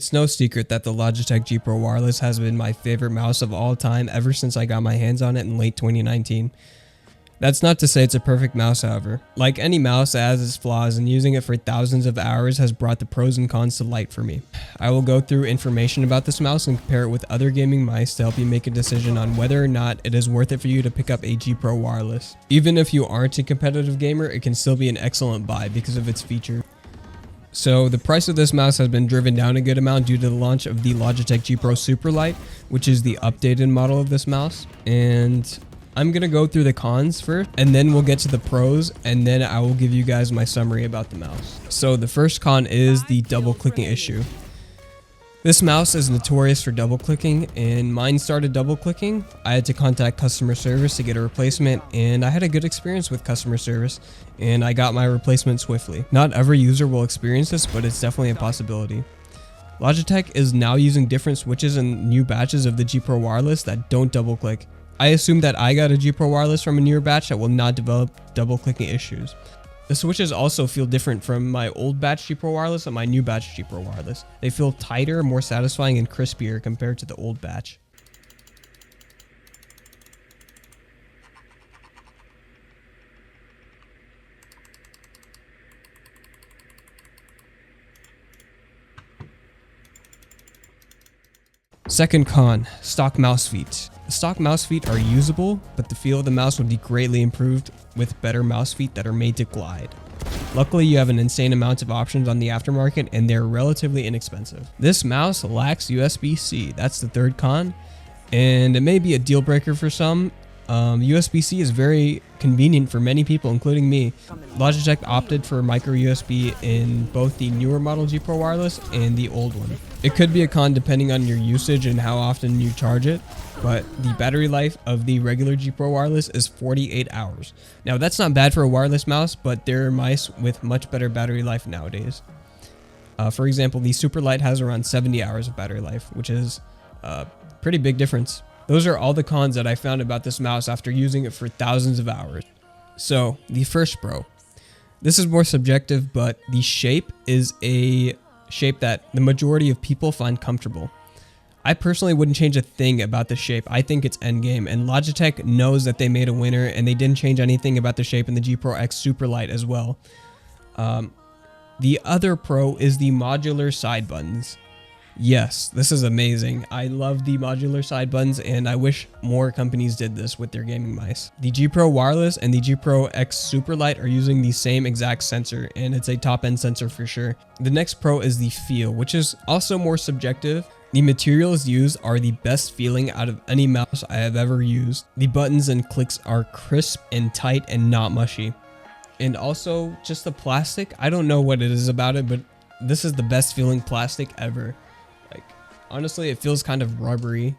It's no secret that the Logitech G Pro Wireless has been my favorite mouse of all time ever since I got my hands on it in late 2019. That's not to say it's a perfect mouse, however. Like any mouse, it has its flaws, and using it for thousands of hours has brought the pros and cons to light for me. I will go through information about this mouse and compare it with other gaming mice to help you make a decision on whether or not it is worth it for you to pick up a G Pro Wireless. Even if you aren't a competitive gamer, it can still be an excellent buy because of its feature. So the price of this mouse has been driven down a good amount due to the launch of the Logitech G Pro Superlight, which is the updated model of this mouse. And I'm going to go through the cons first, and then we'll get to the pros, and then I will give you guys my summary about the mouse. So the first con is the double clicking issue. This mouse is notorious for double clicking, and mine started double clicking. I had to contact customer service to get a replacement, and I had a good experience with customer service, and I got my replacement swiftly. Not every user will experience this, but it's definitely a possibility. Logitech is now using different switches and new batches of the G Pro Wireless that don't double click. I assume that I got a G Pro Wireless from a newer batch that will not develop double clicking issues. The switches also feel different from my old batch G Pro Wireless and my new batch G Pro Wireless. They feel tighter, more satisfying, and crispier compared to the old batch. Second con, stock mouse feet. The stock mouse feet are usable, but the feel of the mouse would be greatly improved with better mouse feet that are made to glide. Luckily, you have an insane amount of options on the aftermarket, and they're relatively inexpensive. This mouse lacks USB-C. That's the third con, and it may be a deal breaker for some. USB-C is very convenient for many people, including me. Logitech opted for micro USB in both the newer model G Pro Wireless and the old one. It could be a con depending on your usage and how often you charge it, but the battery life of the regular G Pro Wireless is 48 hours. Now that's not bad for a wireless mouse, but there are mice with much better battery life nowadays. For example, the Superlight has around 70 hours of battery life, which is a pretty big difference. Those are all the cons that I found about this mouse after using it for thousands of hours. So, the first pro. This is more subjective, but the shape is a shape that the majority of people find comfortable. I personally wouldn't change a thing about the shape. I think it's endgame, and Logitech knows that they made a winner, and they didn't change anything about the shape in the G Pro X Superlight as well. The other pro is the modular side buttons. Yes, this is amazing. I love the modular side buttons, and I wish more companies did this with their gaming mice. The G Pro Wireless and the G Pro X Superlight are using the same exact sensor, and it's a top-end sensor for sure. The next pro is the feel, which is also more subjective. The materials used are the best feeling out of any mouse I have ever used. The buttons and clicks are crisp and tight and not mushy. And also, just the plastic. I don't know what it is about it, but this is the best feeling plastic ever. Honestly, it feels kind of rubbery.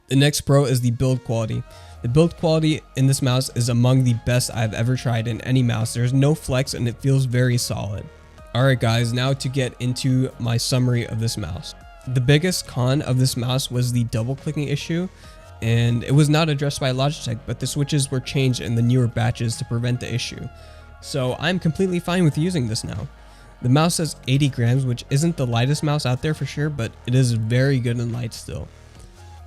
The next pro is the build quality. The build quality in this mouse is among the best I've ever tried in any mouse. There's no flex and it feels very solid. Alright guys, now to get into my summary of this mouse. The biggest con of this mouse was the double clicking issue, and it was not addressed by Logitech, but the switches were changed in the newer batches to prevent the issue. So I'm completely fine with using this now. The mouse has 80 grams, which isn't the lightest mouse out there for sure, but it is very good and light still.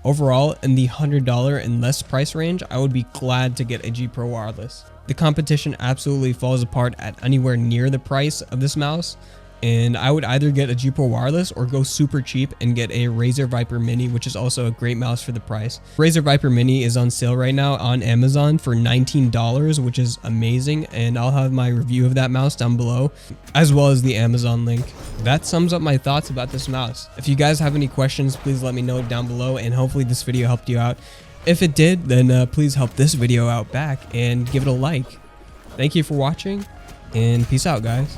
Overall, in the $100 and less price range, I would be glad to get a G Pro Wireless. The competition absolutely falls apart at anywhere near the price of this mouse, and I would either get a G Pro Wireless or go super cheap and get a Razer Viper Mini, which is also a great mouse for the price. Razer Viper Mini is on sale right now on Amazon for $19, which is amazing, and I'll have my review of that mouse down below, as well as the Amazon link. That sums up my thoughts about this mouse. If you guys have any questions, please let me know down below, and hopefully this video helped you out. If it did, then please help this video out back and give it a like. Thank you for watching, and peace out, guys.